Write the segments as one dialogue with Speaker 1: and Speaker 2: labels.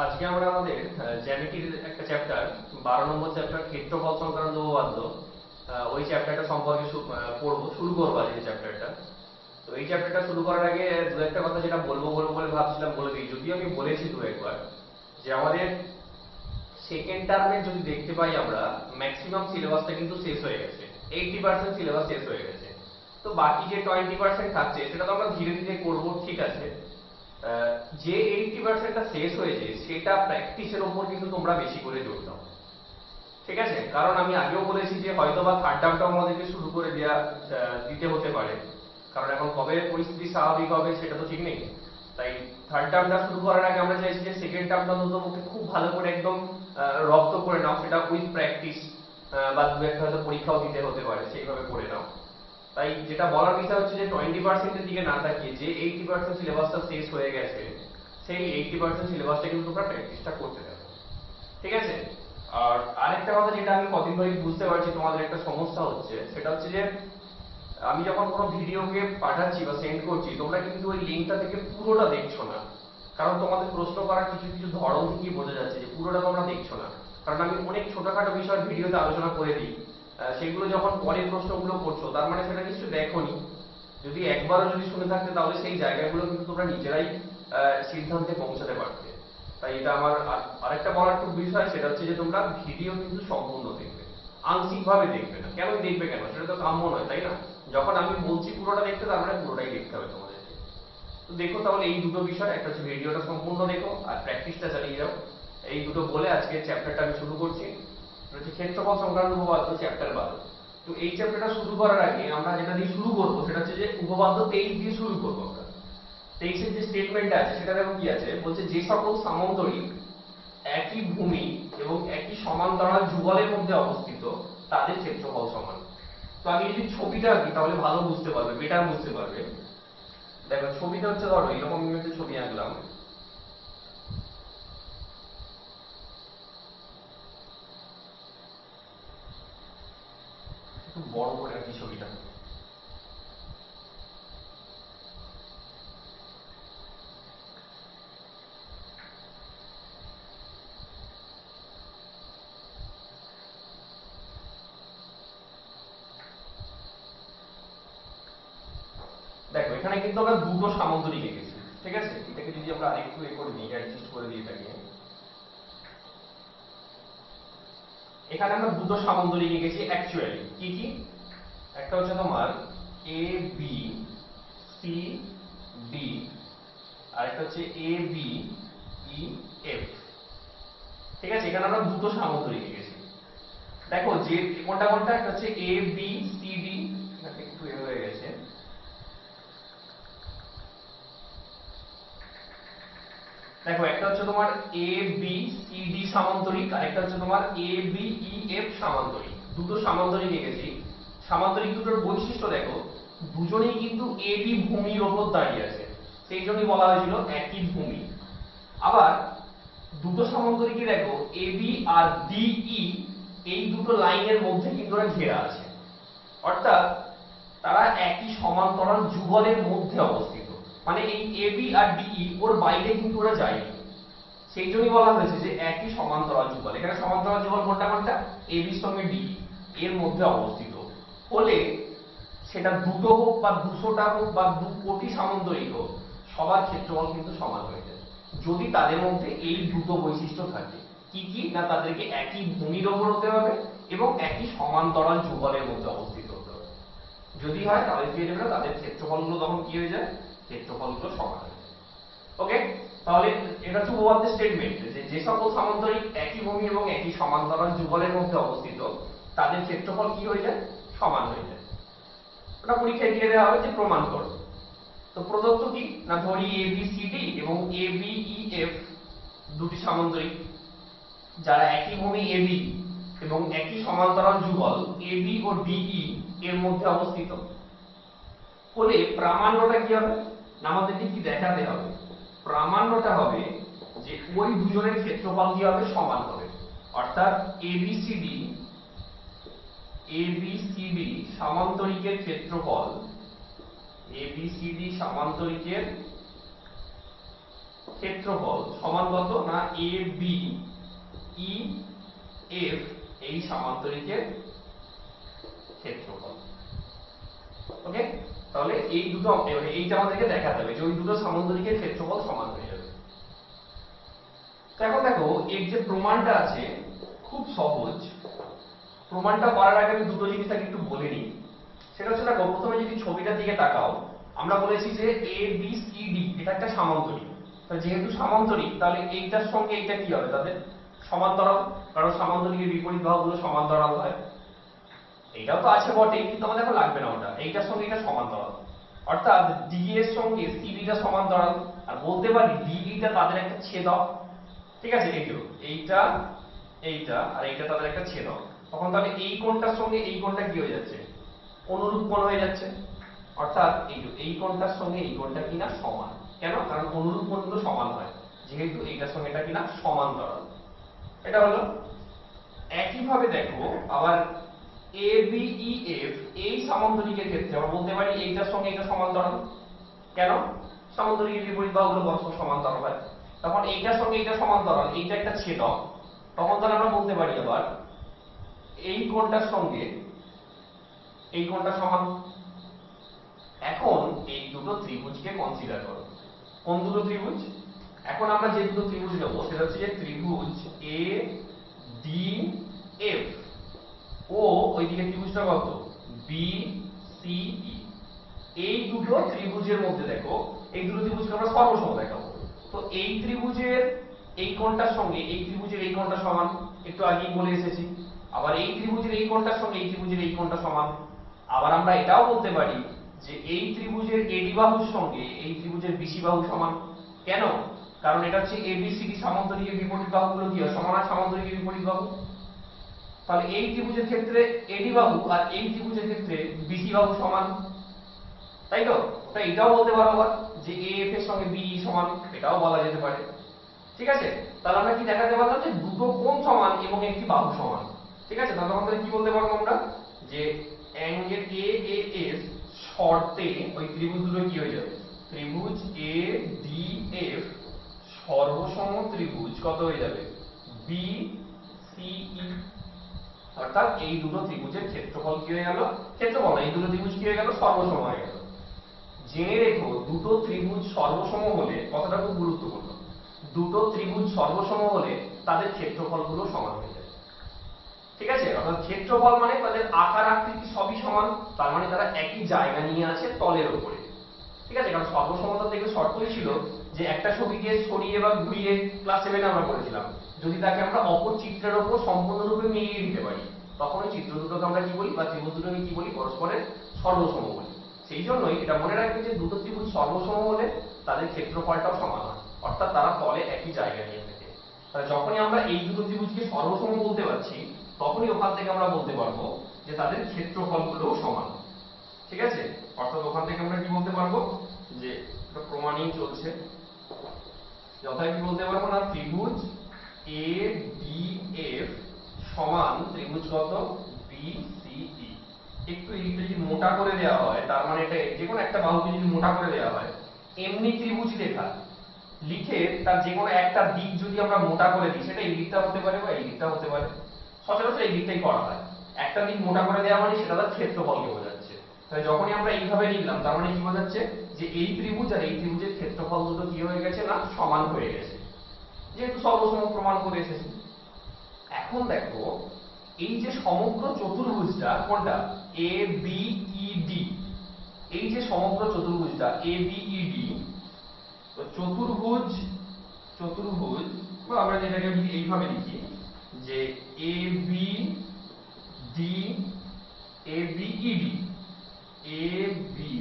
Speaker 1: আজকে আমরা আমাদের জ্যামিতির একটা চ্যাপ্টার 12 নম্বর চ্যাপ্টার ক্ষেত্রফল সংক্রান্ত উপপাদ্য ওই চ্যাপ্টারটা সম্পর্কে পড়বো, শুরু করবো আজকে চ্যাপ্টারটা। তো এই চ্যাপ্টারটা শুরু করার আগে দু একটা কথা যেটা বলবো বলবো বলে ভাবছিলাম বলে দিই, যদিও আমি বলেছি দু একবার যে আমাদের সেকেন্ড টার্মে যদি দেখতে পাই আমরা ম্যাক্সিমাম সিলেবাসটা কিন্তু শেষ হয়ে গেছে, 80% সিলেবাস শেষ হয়ে গেছে। তো বাকি যে 20% থাকছে সেটা তো আমরা ধীরে ধীরে করবো, ঠিক আছে। যে 80%টা শেষ হয়েছে সেটা প্র্যাকটিসের ওপর কিন্তু তোমরা বেশি করে জোর দাও, ঠিক আছে। কারণ আমি আগেও বলেছি যে হয়তো বা থার্ড টার্মটাও আমাদেরকে শুরু করে দিতে হতে পারে, কারণ এখন কবে পরিস্থিতি স্বাভাবিক হবে সেটা তো ঠিক নেই। তাই থার্ড টার্মটা শুরু করার আগে আমরা চাইছি যে সেকেন্ড টার্মটা তোমাকে খুব ভালো করে একদম রপ্ত করে নাও, সেটা উইথ প্র্যাকটিস, বা দু একটা হয়তো পরীক্ষাও দিতে হতে পারে, সেইভাবে করে নাও। তাই যেটা বলার বিষয় হচ্ছে যে 20%-এর দিকে না তাকিয়ে যে 80% সিলেবাসটা শেষ হয়ে গেছে সেই 80% সিলেবাসটা কিন্তু তোমরা প্র্যাকটিসটা করতে থাকো, ঠিক আছে। আর আরেকটা কথা যেটা আমি কদিন ধরে বুঝতে পারছি তোমাদের একটা সমস্যা হচ্ছে, সেটা হচ্ছে যে আমি যখন কোনো ভিডিওকে পাঠাচ্ছি বা সেন্ড করছি তোমরা কিন্তু ওই লিঙ্কটা থেকে পুরোটা দেখছো না। কারণ তোমাদের প্রশ্ন করার কিছু কিছু ধরন থেকেই বোঝা যাচ্ছে যে পুরোটা তোমরা দেখছো না। কারণ আমি অনেক ছোটখাটো বিষয়ের ভিডিওতে আলোচনা করে দিই, সেগুলো যখন পরে প্রশ্নগুলো করছো তার মানে সেটা নিশ্চয়ই দেখোনি। যদি একবারও যদি শুনে থাকতে তাহলে সেই জায়গাগুলো কিন্তু তোমরা নিজেরাই সিদ্ধান্তে পৌঁছাতে পারতে। তাই এটা আমার আরেকটা বলার খুব বিষয়, সেটা হচ্ছে যে তোমরা ভিডিও কিন্তু সম্পূর্ণ দেখবে, আংশিকভাবে দেখবে না। কেন দেখবে, কেন সেটা তো কাম্য নয়, তাই না। যখন আমি বলছি পুরোটা দেখতে তার মানে পুরোটাই দেখতে হবে তোমাদেরকে। তো দেখো তাহলে এই দুটো বিষয়, একটা হচ্ছে ভিডিওটা সম্পূর্ণ দেখো আর প্র্যাকটিসটা চালিয়ে যাও। এই দুটো বলে আজকে চ্যাপ্টারটা আমি শুরু করছি, হচ্ছে ক্ষেত্রফল সংক্রান্ত উপপাদ্য চ্যাপ্টার 12। তো এই চ্যাপ্টারটা শুরু করার আগে আমরা যেটা দিয়ে শুরু করবো সেটা হচ্ছে যে উপপাদ্য 23 দিয়ে শুরু করবো আমরা। 23-এর যে স্টেটমেন্ট আছে সেটা দেখো কি আছে, বলছে যে সকল সামান্তরিক একই ভূমি এবং একই সমান্তরাল যুগলের মধ্যে অবস্থিত তাদের ক্ষেত্রফল সমান। তো আমি যদি ছবিটা আঁকি তাহলে ভালো বুঝতে পারবে, বেটার বুঝতে পারবে। দেখো ছবিটা হচ্ছে, ধরো এরকম একটা ছবি আঁকলাম, একটু বড় করে আঁকি ছবিটা। দেখো এখানে কিন্তু আমরা দুটো সামান্তরিক এঁকেছি, ঠিক আছে। এটাকে যদি আমরা আরেকটু করে দিই, অ্যাডজাস্ট করে দিই এটাকে, এখানে আমরা দুটো সামান্তরিক এঁকেছি অ্যাকচুয়ালি। কি কি? একটা হচ্ছে তোমার এ বি সি ডি, আর একটা হচ্ছে এ বি ই এফ, ঠিক আছে। এখানে আমরা দুটো সামান্তরিক এঁকেছি। দেখো যে কোনটা কোনটা, একটা হচ্ছে এ বি সি ডি, একটু হয়ে গেছে। দেখো একটা হচ্ছে তোমার এ বি সি ডি সামান্তরিক, আর একটা হচ্ছে তোমার এ বি ই এফ সামান্তরিক। দুটো সামান্তরিক এঁকেছি। সামান্তরিক দুটোর বৈশিষ্ট্য দেখো, দুজনেই কিন্তু এ বি ভূমির ওপর দাঁড়িয়ে আছে, সেই জন্যই বলা হয়েছিল একই ভূমি। আবার দুটো সামান্তরিকই দেখো এ বি আর ডিই, এই দুটো লাইনের মধ্যে কিন্তু ওরা ঘেরা আছে, অর্থাৎ তারা একই সমান্তরাল যুগলের মধ্যে অবস্থিত। মানে এই এ বি আর ডিই ওর বাইরে কিন্তু ওরা যায়নি, সেই জন্যই বলা হয়েছে যে একই সমান্তরাল যুগল। এখানে সমান্তরাল যুগল কোনটা কোনটা, এ বির সঙ্গে ডি এর মধ্যে অবস্থিত হলে সেটা দুটো হোক বা 200টা হোক বা 2 কোটি সামান্তরিক হোক, সবার ক্ষেত্রফল কিন্তু সমান হয়ে যায় যদি তাদের মধ্যে এই দুটো বৈশিষ্ট্য থাকে। কি কি না, তাদেরকে একই ভূমির ওপর হতে হবে এবং একই সমান্তরাল যুগলের মধ্যে অবস্থিত হতে হবে। যদি হয় তাহলে কি হয়ে যাবে, তাদের ক্ষেত্রফলগুলো তখন কি হয়ে যায়, ক্ষেত্রফলগুলো সমান হয়ে যায়। ওকে, তাহলে এটা হচ্ছে উপপাদ্যের স্টেটমেন্ট যে যে সকল সামান্তরিক একই ভূমি এবং একই সমান্তরাল যুগলের মধ্যে অবস্থিত তাদের ক্ষেত্রফল কি হয়ে যায়, সমান হয়ে যায়। ওটা পরীক্ষায় দিয়ে দেওয়া হবে যে প্রমাণ করো। তো প্রদত্ত কি না, ধরি এ বি সি ডি এবং এ বি ই এফ দুটি সামান্তরিক যারা একই ভূমি এ বি এবং একই সমান্তরাল যুগল এ বি ও ডিই এর মধ্যে অবস্থিত হলে প্রামাণ্যটা কি হবে না, আমাদেরকে কি দেখাতে হবে, প্রামাণ্যটা হবে যে ওই দুজনের ক্ষেত্রফল কি হবে, সমান হবে। অর্থাৎ এবিসিডি সামান্তরিকের ক্ষেত্রফল, এবিসিডি সামান্তরিকের ক্ষেত্রফল সমান কত না এ বি ই এফ এই সামান্তরিকের ক্ষেত্রফল। ওকে, তাহলে এই দুটো এইটা আমাদেরকে দেখাতে হবে যে ওই দুটো সামান্তরিকের ক্ষেত্রফল সমান হয়ে যাবে। তো এখন দেখো এর যে প্রমাণটা আছে খুব সহজ। প্রমাণটা করার আগে আমি দুটো জিনিস আগে একটু বলে নিই। সেটা হচ্ছে দেখো প্রথমে যদি ছবিটার দিকে তাকাও, আমরা বলেছি যে এ বি সি ডি এটা একটা সামান্তরিক। তো যেহেতু সামান্তরিক তাহলে এইটার সঙ্গে এইটা কি হবে, তাদের সমান্তরাল, কারণ সামান্তরিকের বিপরীত বাহুগুলো সমান্তরাল হয়। এইটাও তো আছে বটে, কিন্তু আমাদের এখন লাগবে না ওটা। এইটার সঙ্গে এটা সমান্তরাল, অর্থাৎ ডি এর সঙ্গে সিডি টা সমান্তরাল। আর বলতে পারি ডিডি টা তাদের একটা ছেদক। ঠিক আছে, এই যে এইটা এইটা আর এইটা তাদের একটা ছেদক। তখন তাহলে এই কোণটার সঙ্গে এই কোণটা কি হয়ে যাচ্ছে, অনুরূপ কোণ হয়ে যাচ্ছে। অর্থাৎ এই কোণটার সঙ্গে এই কোণটা কিনা সমান। কেন? কারণ অনুরূপ কোণগুলো সমান হয়, যেহেতু এইটার সঙ্গে এটা কিনা সমান্তরাল। এটা হলো। একইভাবে দেখো আবার এ বি ই এফ এই সামান্তরিকের ক্ষেত্রে আমরা বলতে পারি এইটার সঙ্গে এটা সমান্তরাল। কেন? সামান্তরিকের বিপরীত বাহুগুলো পরস্পর সমান্তরাল হয়। তখন এইটার সঙ্গে এটা সমান্তরাল, এইটা একটা ছেদক। তখন তাহলে আমরা বলতে পারি আবার এই কোণটার সঙ্গে এই কোণটা সমান। এখন এই দুটো ত্রিভুজকে কনসিডার করো। কোন দুটো ত্রিভুজ? এখন আমরা যে দুটো ত্রিভুজ নেব সেটা হচ্ছে যে ত্রিভুজ এ ডি এফ ও ওইদিকে ত্রিভুজটা কত, বি সি ই। এই দুটো ত্রিভুজের মধ্যে দেখো এই দুটো ত্রিভুজকে আমরা সর্বসম দেখাবো। তো এই ত্রিভুজের এই কোণটার সঙ্গে এই ত্রিভুজের এই কোণটা সমান, একটু আগেই বলে এসেছি। আবার এই ত্রিভুজের এই কোণটার সঙ্গে এই ত্রিভুজের এই কোণটা সমান। আবার আমরা এটাও বলতে পারি যে এই ত্রিভুজের এডি বাহুর সঙ্গে এই ত্রিভুজের বিসি বাহু সমান। কেন? কারণ এটা হচ্ছে এবিসিডি সামান্তরিকের বিপরীত বাহুগুলো কি হয়, সমান হয় সামান্তরিকের বিপরীত বাহু। তাহলে এই ত্রিভুজের ক্ষেত্রে এডি বাহু আর এই ত্রিভুজের ক্ষেত্রে বিসি বাহু সমান, তাই তো? ওটা এটাও বলতে পারো আবার যে এএফ এর সঙ্গে বি সমান, এটাও বলা যেতে পারে। ঠিক আছে, তাহলে আমরা কি দেখাতে পারলাম যে দুটো কোণ সমান এবং একটি বাহু সমান। ঠিক আছে, তাহলে আমাদের কি বলতে পারবো আমরা যে অ্যাঙ্গেল এ এ এস শর্তে ওই ত্রিভুজ দুটো কি হয়ে যাবে, ত্রিভুজ এ ডি এফ সর্বসম ত্রিভুজ কত হয়ে যাবে, বি সি ই। অর্থাৎ এই দুটো ত্রিভুজের ক্ষেত্রফল কি হয়ে গেল, ক্ষেত্রফল এই দুটো ত্রিভুজ কি হয়ে গেল, সর্বসম হয়ে গেল। জেনে রেখো দুটো ত্রিভুজ সর্বসম হলে, কথাটা খুব গুরুত্বপূর্ণ, দুটো ত্রিভুজ সর্বসম হলে তাদের ক্ষেত্রফলগুলো সমান হয়ে যায়। ঠিক আছে, অর্থাৎ ক্ষেত্রফল মানে তাদের আকার আকৃতি সবই সমান, তার মানে তারা একই জায়গা নিয়ে আছে তলের উপরে। ঠিক আছে, কারণ সর্বসমতার থেকে শর্তই ছিল যে একটা ছবিকে সরিয়ে বা ঘুরিয়ে ক্লাস 7 আমরা করেছিলাম, যদি তাকে আমরা অপর চিত্রের উপর সম্পূর্ণরূপে মিলিয়ে দিতে পারি তখন ওই চিত্র দুটোকে আমরা কি বলি বা ত্রিভুজ দুটোকে কি বলি, পরস্পরের সর্বসম বলি। সেই জন্যই এটা মনে রাখবে যে দুটো ত্রিভুজ সর্বসম হলে তাদের ক্ষেত্রফলটাও সমান হয়, অর্থাৎ তারা তলে একই জায়গা নিয়ে থাকে। তাহলে যখনই আমরা এই দুটো ত্রিভুজকে সর্বসম বলতে পারছি তখনই ওখান থেকে আমরা বলতে পারবো যে তাদের ক্ষেত্রফলগুলোও সমান। ঠিক আছে, অর্থাৎ ওখান থেকে আমরা কি বলতে পারবো যে এটা প্রমাণই চলছে, যথায় কি বলতে পারবো না, ত্রিভুজ এ ডি এফ সমান ত্রিভুজ কত, বি সি ই। একটু এইটা যদি মোটা করে দেওয়া হয় তার মানে এটা যে কোনো একটা বাহুকে যদি মোটা করে দেওয়া হয়, এমনি ত্রিভুজ লিখে তার যে কোনো একটা দিক যদি আমরা মোটা করে দিই সেটা এই দিকটা হতে পারে বা এই দিকটা হতে পারে, সচরাচর এই দিকটাই করা হয়। একটা দিক মোটা করে দেওয়া মানে সেটা তার ক্ষেত্রফলকে বোঝাচ্ছে। তাই যখনই আমরা এইভাবে লিখলাম তার মানে কি বোঝাচ্ছে যে এই ত্রিভুজ আর এই ত্রিভুজের ক্ষেত্রফল দুটো কি হয়ে গেছে না, সমান হয়ে গেছে, যেহেতু সর্বসম প্রমাণ করে এসেছি। এখন দেখো এই যে সমগ্র চতুর্ভুজটা কোনটা, এ বি ই ডি, এই যে সমগ্র চতুর্ভুজটা এ বি ই ডি, তো চতুর্ভুজ বা আমরা যেটাকে এইভাবে লিখি যে A B D A B E D A B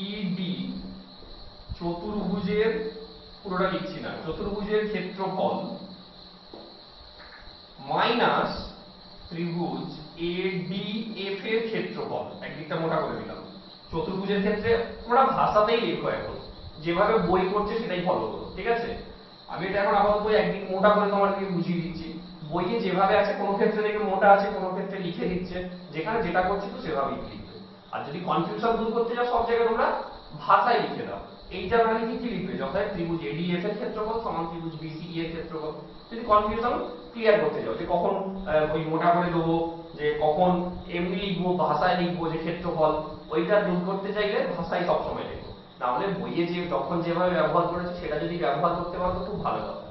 Speaker 1: E D চতুর্ভুজের, পুরোটা লিখছি না, চতুর্ভুজের ক্ষেত্রফল মাইনাস ত্রিভুজ এ ডি এফ এর ক্ষেত্রফল। একদিকটা মোটা করে দিলাম। চতুর্ভুজের ক্ষেত্রে তোমরা ভাষাতেই লেখো, এখন যেভাবে বই করছে সেটাই ফলো করো। ঠিক আছে, আমি এটা এখন আপাতত একদিক মোটা করে তোমাদেরকে বুঝিয়ে দিচ্ছি। বইয়ে যেভাবে আছে কোনো ক্ষেত্রে দেখবে মোটা আছে, কোনো ক্ষেত্রে লিখে দিচ্ছে, যেখানে যেটা করছি তো সেভাবেই লিখবে। আর যদি কনফিউশন দূর করতে যাও সব জায়গায় তোমরা ভাষায় লিখে দাও, এইটা মানে কি লিখবে, যখন ত্রিভুজ ADF এর ক্ষেত্রফল সমান ত্রিভুজ BCE এর ক্ষেত্রফল। যদি কনফিউশন ক্লিয়ার করতে যাও যে কখন ওই মোটা করে দেবো, যে কখন এমনি লিখবো, ভাষায় লিখবো যে ক্ষেত্রফল, ওইটা দূর করতে চাইলে ভাষায় সবসময় লিখবো। তাহলে বইয়ে যে যখন যেভাবে ব্যবহার করেছে সেটা যদি ব্যবহার করতে পারো তো খুব ভালো কথা।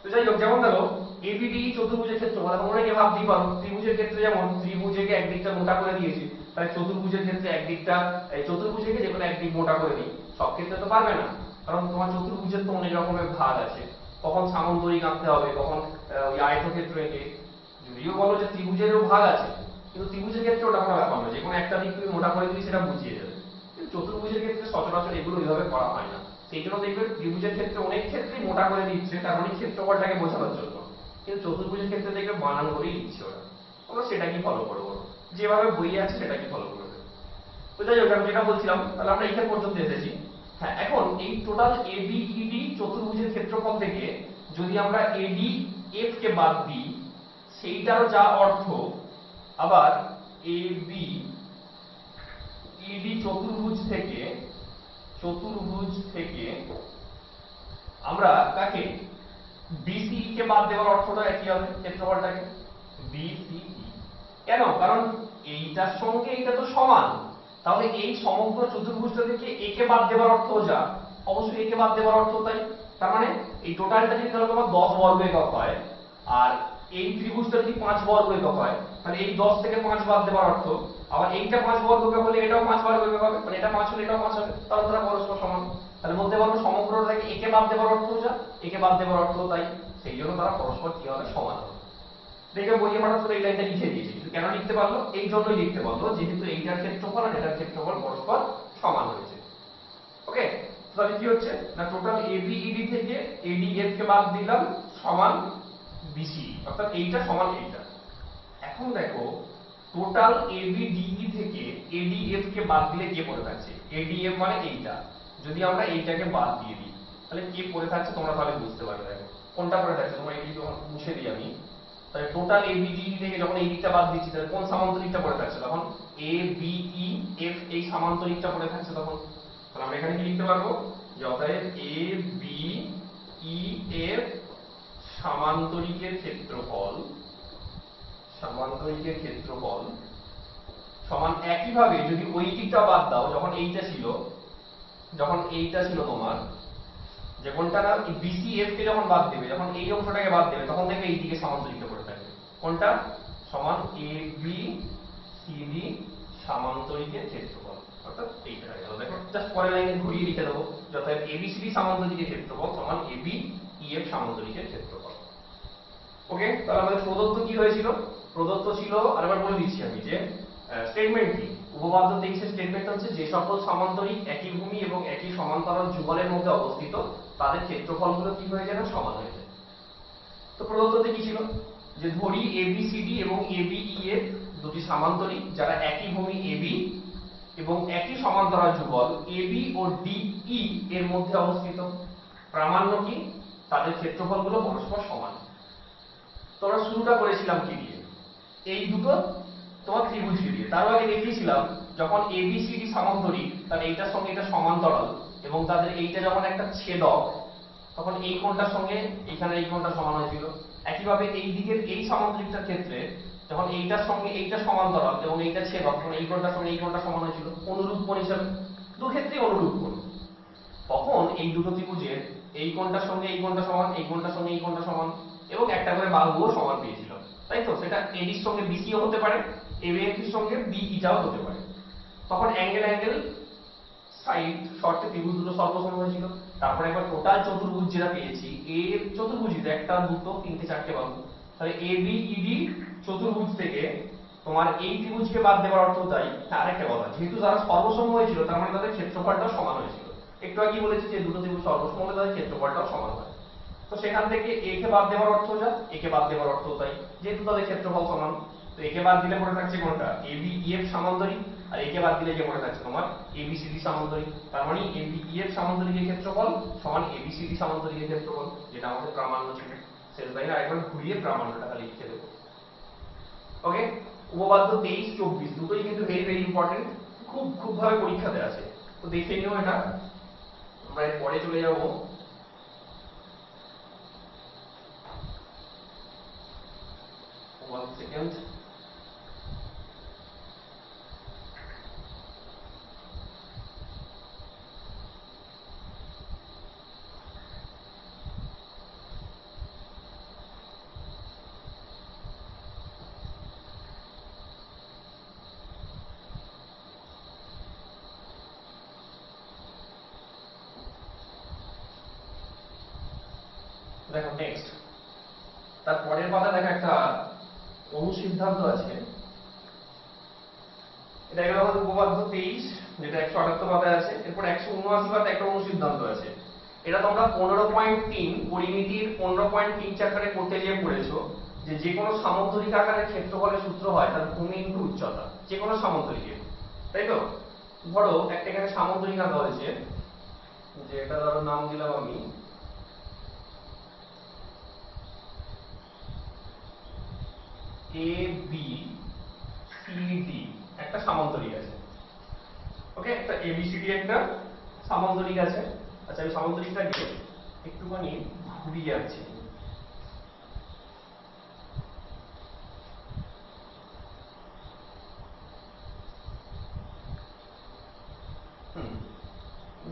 Speaker 1: তো যাই হোক, যেমন দেখো ABD চতুর্ভুজের ক্ষেত্রফল, এখন অনেকে ভাবতেই পারো ত্রিভুজের ক্ষেত্রে যেমন ত্রিভুজকে একদিকটা মোটা করে দিয়েছি, তাই চতুর্ভুজের ক্ষেত্রে একদিকটা, চতুর্ভুজকে যে কোনো একদিক মোটা করে দিই, সব ক্ষেত্রে তো পারবে না, কারণ তোমার চতুর্ভুজের তো অনেক রকমের ভাগ আছে, কখন সামান্তরিক আঁকতে হবে, কখন ওই আয়তক্ষেত্র এঁকে। যদিও বলো যে ত্রিভুজেরও ভাগ আছে, কিন্তু ত্রিভুজের ক্ষেত্রে ওটা কোনো ব্যাপার নয়, যে কোনো একটা দিক তুমি মোটা করে দিলে সেটা বুঝিয়ে যাবে। কিন্তু চতুর্ভুজের ক্ষেত্রে সচরাচর এগুলো ওইভাবে করা হয় না। সেই জন্য দেখবে ত্রিভুজের ক্ষেত্রে অনেক ক্ষেত্রেই মোটা করে দিচ্ছে, তার মানে ক্ষেত্রফলটাকে বোঝানোর জন্য, কিন্তু চতুর্ভুজের ক্ষেত্রে দেখবে বানান করেই দিচ্ছে ওরা। তোমরা সেটা কি ফলো করবো, যেভাবে বইয়ে আছে সেটা কি ফলো করবে। তো যাই হোক, আমি যেটা বলছিলাম, তাহলে আমরা এখানে পর্যন্ত এসেছি। হ্যাঁ, এখন এই টোটাল ABED চতুর্ভুজের ক্ষেত্রফল থেকে যদি আমরা ADF কে বাদ দিই, সেইটারও যা অর্থ, আবার ABED চতুর্ভুজ থেকে আমরা কাকে BCE কে বাদ দেওয়ার অর্থটা একই হবে, ক্ষেত্রফলটাকে BCE। কেন? কারণ এইটার সঙ্গে এইটা তো সমান, তাহলে এই সমগ্র চতুর্ভুজটা থেকে A কে বাদ দেওয়ার অর্থ যা, অবশ্যই A কে বাদ দেওয়ার অর্থ তাই। তার মানে এই টোটালটা যদি ধরো তোমার 10 বর্গ একক হয়, আর এই ত্রিভুজটা যদি 5 বর্গ একক হয়, তাহলে এই 10 থেকে 5 বাদ দেওয়ার অর্থ, আবার এইটা 5 বর্গ একক হলে এটাও 5 বর্গ একক হবে, মানে এটা 5 হলে এটাও 5 হবে, তাহলে তারা পরস্পর সমান। তাহলে বলতে পারবো সমগ্রটা থেকে A কে বাদ দেওয়ার অর্থ যা, A কে বাদ দেওয়ার অর্থ তাই, সেই জন্য তারা পরস্পর কি হবে, সমান হবে। দেখে বইয়ে হঠাৎ করে এই লাইনটা লিখে দিয়েছি, কিন্তু কেন লিখতে পারলো, এই জন্যই লিখতে পারলো যেহেতু এইটার ক্ষেত্রফল আর এটার ক্ষেত্রফল পরস্পর সমান হয়েছে। ওকে, তাহলে কি হচ্ছে না, টোটাল ABED থেকে ADF কে বাদ দিলাম সমান BCE, অর্থাৎ এইটা সমান এইটা। এখন দেখো টোটাল ABDE থেকে ADF কে বাদ দিলে কে পড়ে থাকছে, ADF মানে এইটা, যদি আমরা এইটাকে বাদ দিয়ে দিই তাহলে কে পড়ে থাকছে তোমরা তাহলে বুঝতে পারবে। দেখো কোনটা পড়ে থাকছে, তোমরা এই যখন মুছে দিই আমি, তাহলে টোটাল ABDE থেকে যখন এই দিকটা বাদ দিচ্ছি, তাহলে কোন সামান্তরিকটা পড়ে থাকছে, তখন ABEF এই সামান্তরিকটা পড়ে থাকছে তখন। তাহলে আমরা এখানে কি লিখতে পারবো, যে অতএব ABEF সামান্তরিকের ক্ষেত্রফল সমান, একইভাবে যদি ওই দিকটা বাদ দাও, যখন এইটা ছিল তোমার, যে কোনটা না BCF কে যখন বাদ দেবে, যখন এই অংশটাকে বাদ দেবে, তখন দেখবে এই দিকে সামান্তরিকটা পড়ে থাকবে, কোনটা সমান ABCD সামান্তরিকের ক্ষেত্রফল, অর্থাৎ এইটা হয়ে গেল। দেখো জাস্ট পরের লাইনে ঘুরিয়ে লিখে দেবো, অর্থাৎ ABCD সামান্তরিকের ক্ষেত্রফল সমান ABEF সামান্তরিকের ক্ষেত্রফল। ওকে, তাহলে আমাদের প্রদত্ত কি হয়েছিল, প্রদত্ত ছিল, আরেকবার বলে দিচ্ছি আমি, যে স্টেটমেন্ট কি, উপপাদ্য 23 স্টেটমেন্ট হচ্ছে যে সকল সামান্তরিক একই ভূমি এবং একই সমান্তরাল যুগলের মধ্যে অবস্থিত, তাদের ক্ষেত্রফলগুলো কি হয়ে যায় না, সমান হয়ে যায়। তো প্রদত্ততে কি ছিল, যে ধরি ABCD এবং ABEF দুটি সামান্তরিক যারা একই ভূমি AB এবং একই সমান্তরাল যুগল AB ও DE এর মধ্যে অবস্থিত। প্রামাণ্য কি, তাদের ক্ষেত্রফলগুলো পরস্পর সমান। তোমরা শুরুটা করেছিলাম কি দিয়ে, এই দুটো তোমার ত্রিভুজকে দিয়ে। তার আগে দেখিয়েছিলাম যখন ABCD সামান্তরিক, তাহলে এইটার সঙ্গে এটা সমান্তরাল, এবং তাদের এইটা যখন একটা ছেদক, তখন এই কোণটার সঙ্গে এখানে এই কোণটা সমান হয়েছিল। একইভাবে এই দিকের এই সামান্তরিকটার ক্ষেত্রে যখন এইটার সঙ্গে এইটা সমান্তরাল এবং এইটা ছেদক, তখন এই কোণটার সঙ্গে এই কোণটা সমান হয়েছিল, অনুরূপ কোণ হিসাবে, দু ক্ষেত্রেই অনুরূপ কোণ। তখন এই দুটো ত্রিভুজের এই কোণটার সঙ্গে এই কোণটা সমান, এই কোণটার সঙ্গে এই কোণটা সমান, এবং একটা করে বাহুও সমান পেয়েছিল, তাই তো। সেটা AD এর সঙ্গে BC ও হতে পারে, ABF এর সঙ্গে BEটাও হতে পারে। তখন অ্যাঙ্গেল সাইড শর্তে ত্রিভুজ দুটো সর্বসম হয়েছিল। তারপরে একবার টোটাল চতুর্ভুজ যেটা পেয়েছি, এর চতুর্ভুজই তো, একটা দুটো তিনটে চারটে বাহু, তাহলে ABED চতুর্ভুজ থেকে তোমার এই ত্রিভুজকে বাদ দেওয়ার অর্থ তাই। আরেকটা কথা, যেহেতু যারা সর্বসম হয়েছিল, তার মানে তাদের ক্ষেত্রফলটাও সমান হয়েছিল। একটু আগে বলেছি যে দুটো ত্রিভুজ সর্বসম হলে তাদের ক্ষেত্রফলটাও সমান হয়। তো সেখান থেকে A কে বাদ দেওয়ার অর্থ যা, A কে বাদ দেওয়ার অর্থ তাই, যেহেতু তাদের ক্ষেত্রফল সমান। তো A কে বাদ দিলে পড়ে থাকছে কোনটা, ABEF সামান্তরিক, আর A কে বাদ দিলে যে পড়ে থাকছে তোমার ABCD সামান্তরিক। তার মানে ABEF সামান্তরিকের ক্ষেত্রফল সমান ABCD সামান্তরিকের ক্ষেত্রফল, যেটা আমাদের প্রামাণ্য ছিল। শেষ লাইনে আরেকবার ঘুরিয়ে প্রামাণ্যটা খালি লিখে দেবো। ওকে, উপপাদ্য 23-24 দুটোই কিন্তু ভেরি ভেরি ইম্পর্টেন্ট, খুব ভাবে পরীক্ষাতে আছে, তো দেখে নিও এটা। আমরা এর পরে চলে যাব one second। দেখো নেক্সট, তার পরের পাতা দেখো একটা অনুসিদ্ধান্ত আছে। এটা গেল আমাদের উপপাদ্য 23, যেটা 178 পাতায় আছে। এরপর 179 পাতায় একটা অনুসিদ্ধান্ত আছে। এটা তোমরা 15.3 পরিমিতির 15.3 চ্যাপ্টারে করতে গিয়ে পড়েছো যে কোনো সামন্তরিক আকারের ক্ষেত্রফলের সূত্র হয় তার ভূমি ইনটু উচ্চতা, যে কোনো সামন্তরিকের, তাই তো? ধরো একটা এখানে সামন্তরিক আঁকা হয়েছে, যে এটা ধরো নাম দিলাম আমি ABCD, একটা সামান্তরিক আছে। ওকে, একটা ABCD একটা সামান্তরিক আছে। আচ্ছা, আমি সামান্তরিকটাকে একটুখানি ঘুরিয়ে যাচ্ছি।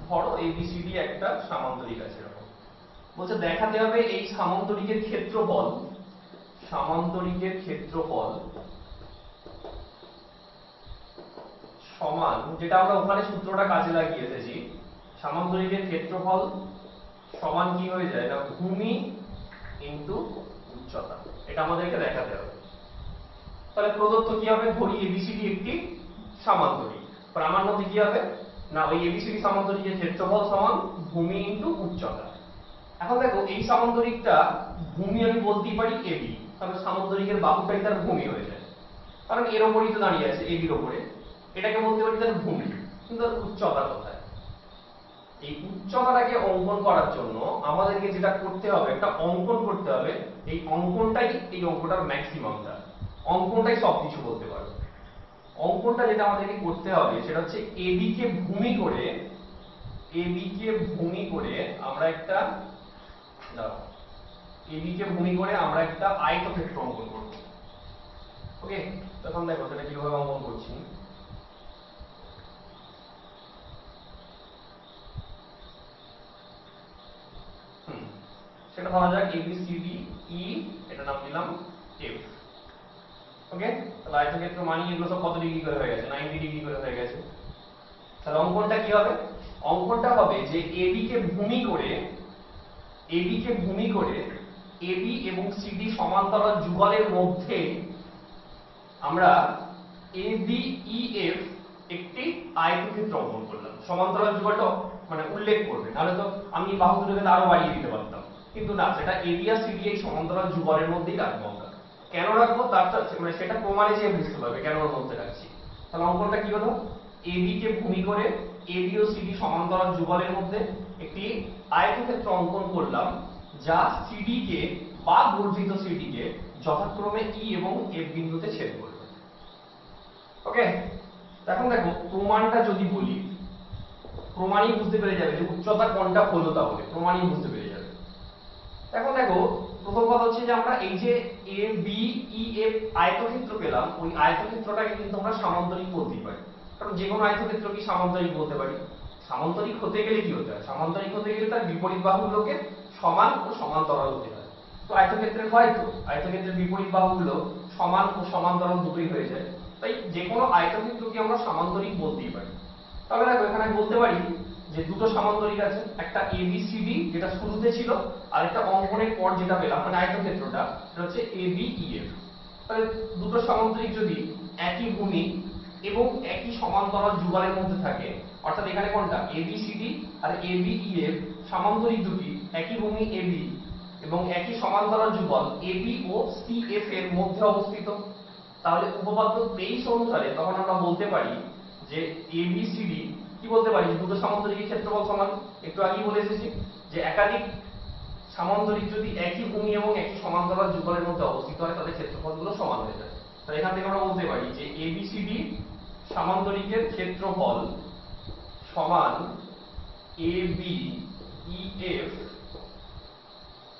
Speaker 1: ধরো ABCD একটা সামান্তরিক আছে, এরকম বলছে দেখাতে হবে এই সামান্তরিকের ক্ষেত্রফল, সামান্তরিকের ক্ষেত্রফল সমান, যেটা আমরা ওখানে সূত্রটা কাজে লাগিয়ে এসেছি, সামান্তরিকের ক্ষেত্রফল সমান কি হয়ে যায় না ভূমি ইনটু উচ্চতা। এটা আমাদেরকে দেখাতে হবে। তাহলে প্রদত্ত কি হবে, ধরি ABCD একটি সামান্তরিক, আমার মধ্যে কি হবে না ওই ABCD সামান্তরিকের ক্ষেত্রফল সমান ভূমি ইনটু উচ্চতা। এখন দেখো এই সামান্তরিকটা ভূমি আমি বলতেই পারি AB, তাহলে সামান্তরিকের বাহুটাই তার ভূমি হয়ে যায়, কারণ এর ওপরই তো দাঁড়িয়ে আছে AB এর ওপরে। এটাকে বলতে পারি তার ভূমি, কিন্তু উচ্চতা কোথায়? এই উচ্চতাটাকে অঙ্কন করার জন্য আমাদেরকে যেটা করতে হবে, একটা অঙ্কন করতে হবে। এই অঙ্কনটাই এই অঙ্কটার ম্যাক্সিমামটা, অঙ্কনটাই সবকিছু বলতে পারো। অঙ্কনটা যেটা আমাদেরকে করতে হবে সেটা হচ্ছে AB কে ভূমি করে, AB কে ভূমি করে আমরা একটা AB কে ভূমি করে আমরা একটা আয়তক্ষেত্র অঙ্কন করব। ওকে, তখন দেখো সেটা কিভাবে অঙ্কন করছি। সেটা ধরা যাক ABCDE, এটা নাম দিলাম F। ওকে, তাহলে আয়তক্ষেত্র মানি এগুলো সব কত ডিগ্রি করে হয়ে গেছে, 90 ডিগ্রি করে হয়ে গেছে। তাহলে অঙ্কনটা কি হবে, অঙ্কনটা হবে যে AB কে ভূমি করে, AB কে ভূমি করে AB এবং CD সমান্তরাল যুগলের মধ্যে আমরা ABEF একটি আয়তক্ষেত্র অঙ্কন করলাম। সমান্তরাল যুগলটা মানে উল্লেখ করবে, নাহলে তো আমি বাহু দুটোকে আরো বাড়িয়ে দিতে পারতাম, কিন্তু না, সেটা AB আর CD এই সমান্তরাল যুগলের মধ্যেই রাখবো আমরা। কেন রাখবো তার মানে সেটা প্রমাণে যে বুঝতে পারবে কেন ওর মধ্যে রাখছি। তাহলে অঙ্কনটা কি হলো, AB কে ভূমি করে AB ও CD সমান্তরাল যুগলের মধ্যে একটি আয়তক্ষেত্র অঙ্কন করলাম, যা CD কে বা বর্ধিত CD কে যথাক্রমে E এবং F বিন্দুতে ছেদ করবে। ওকে, এখন দেখো প্রমাণটা যদি বলি, প্রমাণই বুঝতে পেরে যাবে যে উচ্চতা কোনটা হলো, তাহলে প্রমাণই বুঝতে পেরে যাবে। এখন দেখো প্রথম কথা হচ্ছে যে আমরা এই যে ABEF আয়তক্ষেত্র পেলাম, ওই আয়তক্ষেত্রটাকে কিন্তু আমরা সামান্তরিক বলতেই পারি, কারণ যে কোনো আয়তক্ষেত্র কি সামান্তরিক বলতে পারি। সামান্তরিক হতে গেলে কি হতে হয়, সামান্তরিক হতে গেলে তার বিপরীত বাহুগুলোকে সমান ও সমান্তরাল হতে হয়। তো আয়তক্ষেত্রের হয় তো, আয়তক্ষেত্রের বিপরীত বাহুগুলো সমান ও সমান্তরাল দুটোই হয়ে যায়, তাই যে কোনো আয়তক্ষেত্রকে আমরা সামান্তরিক বলতেই পারি। তাহলে দেখো এখানে বলতে পারি যে দুটো সামান্তরিক আছে, একটা ABCD যেটা শুরুতে ছিল, আর একটা অঙ্কনের পর যেটা পেলাম মানে আয়তক্ষেত্রটা, সেটা হচ্ছে ABEF। তাহলে দুটো সামান্তরিক যদি একই ভূমি এবং একই সমান্তরাল যুগলের মধ্যে থাকে, অর্থাৎ এখানে কোনটা ABCD আর ABEF সামান্তরিক দুটি একই ভূমি AB এবং একই সমান্তরাল যুগল AB ও CF এর মধ্যে অবস্থিত, তাহলে উপপাদ্য 23 অনুসারে তখন আমরা বলতে পারি যে ABCD কি বলতে পারি, দুটো সামান্তরিকের ক্ষেত্রফল সমান। একটু আগেই বলে এসেছি যে একাধিক সামান্তরিক যদি একই ভূমি এবং একই সমান্তরাল যুগলের মধ্যে অবস্থিত হয় তাদের ক্ষেত্রফলগুলো সমান হয়ে যায়। তাহলে এখান থেকে আমরা বলতে পারি যে ABCD সামান্তরিকের ক্ষেত্রফল সমান এ বি ই এফ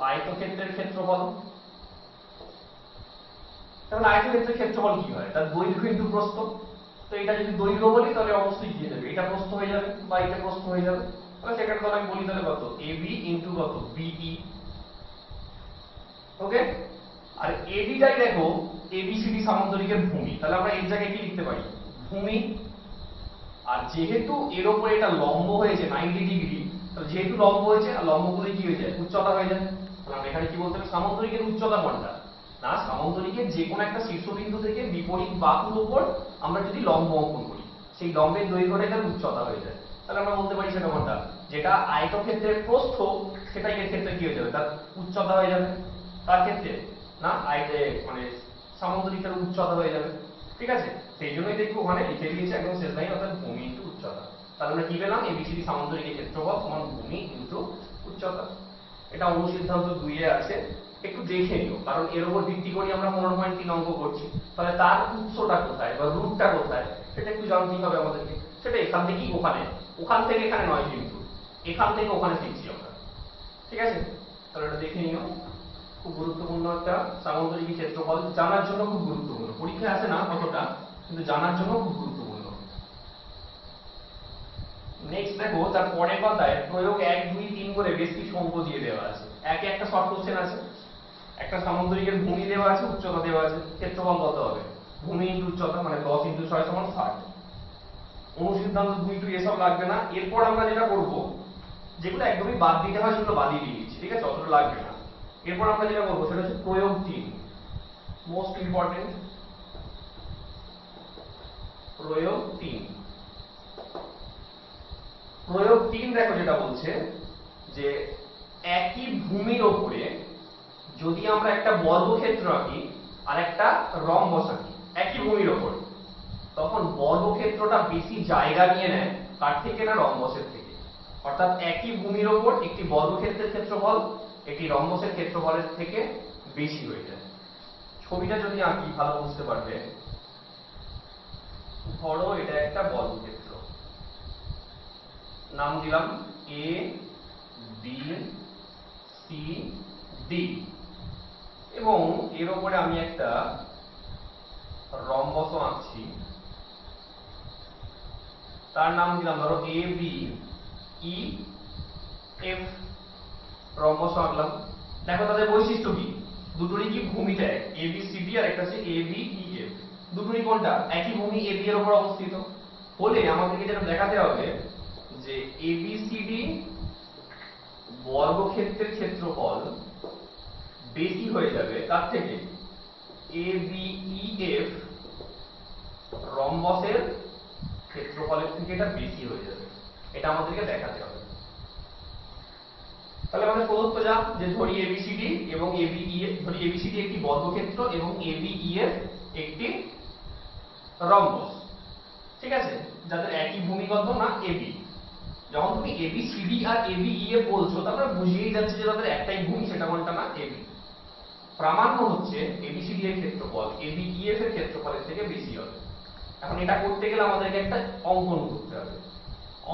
Speaker 1: আয়তক্ষেত্রের ক্ষেত্রফল। তাহলে আয়তক্ষেত্রের ক্ষেত্রফল কি হয়? তার দৈর্ঘ্য ইনটু প্রস্থ। তো এটা যদি দৈর্ঘ্য বলি তাহলে অবশ্যই কি যাবে, এটা প্রস্থ হয়ে যাবে বা এটা প্রস্থ হয়ে যাবে। তাহলে সেখানে তাহলে আমি বলি তাহলে কত, এবি ইনটু কত, বিই। ওকে। আর এডিটাই দেখো এবিসিডি সামান্তরিকের ভূমি, তাহলে আমরা এই জায়গায় কি লিখতে পারি, ভূমি। আর যেহেতু এর উপরে এটা লম্ব হয়েছে 90 ডিগ্রি, তাহলে যেহেতু লম্ব হয়েছে আর লম্বগুলো কি হয়ে যায়, উচ্চতা হয়ে যায়। তাহলে আমরা এখানে কি বলতে হবে, সামান্তরিকের উচ্চতা কোনটা না, সামান্তরিকের যে কোনো একটা শীর্ষবিন্দু থেকে বিপরীত বাহুর উপর আমরা যদি লম্ব অঙ্কন করি, সেই লম্বের দৈর্ঘ্যটা তার উচ্চতা হয়ে যায়। তাহলে আমরা বলতে পারি সেটা কোনটা, যেটা আয়তক্ষেত্রের প্রস্থ সেটাই এর ক্ষেত্রে কি হয়ে যাবে, তার উচ্চতা হয়ে যাবে। তার ক্ষেত্রে না মানে সামান্তরিকের উচ্চতা হয়ে যাবে। ঠিক আছে, সেই জন্যই দেখবো ওখানে লিখে দিয়েছে একদম শেষ লাইন, অর্থাৎ ভূমি ইনটু উচ্চতা। তাহলে আমরা কি পেলাম, এবিসিডি সামান্তরিকের ক্ষেত্রফল সমান ভূমি ইনটু উচ্চতা। এটা অনুসিদ্ধান্ত 2 এ আছে, একটু দেখে নিও, কারণ এর উপর ভিত্তি করে আমরা 15.3 অঙ্ক করছি। তাহলে তার উৎসটা কোথায় বা রুটটা কোথায় সেটা একটু জানতেই হবে আমাদেরকে। সেটা এখান থেকেই ওখানে, ওখান থেকে এখানে নয়, কিন্তু এখান থেকে ওখানে শিখছি আমরা। ঠিক আছে, তাহলে এটা দেখে নিও। খুব গুরুত্বপূর্ণ একটা সামান্তরিক ক্ষেত্রফল, জানার জন্য খুব গুরুত্বপূর্ণ। পরীক্ষায় আসে না অতটা, কিন্তু জানার জন্য খুব গুরুত্বপূর্ণ। নেক্সট দেখো তার পরের পাতায় প্রয়োগ 1, 2, 3 করে বেশ কিছু অঙ্ক দিয়ে দেওয়া আছে। একে একটা শর্ট কোশ্চেন আছে, একটা সামান্তরিকের ভূমি দেওয়া আছে, উচ্চতা দেওয়া আছে, ক্ষেত্রফল কত হবে, ভূমি ইনটু উচ্চতা মানে 10 ইনটু 6 সমান 60। অনুসিদ্ধান্ত 2 টু এসব লাগবে না। এরপর আমরা যেটা করব, যেগুলো একদমই বাদ দিতে হয় সেগুলো বাদই দিয়ে দিচ্ছি, ঠিক আছে, অতটা লাগবে না। এরপর আমরা যেটা করবো সেটা হচ্ছে প্রয়োগ 3, মোস্ট ইম্পর্টেন্ট। প্রয়োগ 3, প্রয়োগ 3 দেখো যেটা বলছে যে একই ভূমির ওপরে যদি আমরা একটা বর্গক্ষেত্র আঁকি আর একটা রম্বস আঁকি একই ভূমির ওপর, তখন বর্গক্ষেত্রটা বেশি জায়গা নিয়ে নেয় কার থেকে, না রম্বসের থেকে। অর্থাৎ একই ভূমির ওপর একটি বর্গক্ষেত্রের ক্ষেত্রফল একটি রম্বসের ক্ষেত্রফলের থেকে বেশি হয়ে যায়। ছবিটা যদি আঁকি ভালো বুঝতে পারবে। ধরো এটা একটা বর্গক্ষেত্র, নাম দিলাম এ বি সি ডি, এবং এর উপরে আমি একটা রম্বস আঁকছি, তার নাম দিলাম ধরো এ বি ই এফ। রম্বস আঁকলাম। দেখো তাদের বৈশিষ্ট্য কি, দুটোরই কি ভূমিটা এক, এ বি সি ডি, আর একটা হচ্ছে এ বি ই এফ। দুটোরই কোনটা, একই ভূমি এ বি এর উপর অবস্থিত হলে আমাদেরকে যেটা দেখাতে হবে যে এ বি সি ডি বর্গক্ষেত্রের ক্ষেত্রফল বেশি হয়ে যাবে তার থেকে, এ বি ই এফ রম্বসের ক্ষেত্রফলের থেকে এটা বেশি হয়ে যাবে। এটা আমাদেরকে দেখাতে হবে। তাহলে আমাদের প্রদত্ত যা, যে ধরি এবিসিডি এবং এবিইএফ, ধরি এবিসিডি একটি বর্গক্ষেত্র এবং এবিইএফ একটি রম্বস। ঠিক আছে, যাদের একই ভূমিগত না এবি। যখন তুমি এবিসিডি আর এবিইএফ বলছো, তারপরে বুঝিয়েই যাচ্ছে যে তাদের একটাই ভূমি, সেটা কোনটা না, এবি। প্রামাণ্য হচ্ছে এবিসিডি এর ক্ষেত্রফল এবিইএফ এর ক্ষেত্রফলের থেকে বেশি হবে। এখন এটা করতে গেলে আমাদেরকে একটা অঙ্কন করতে হবে।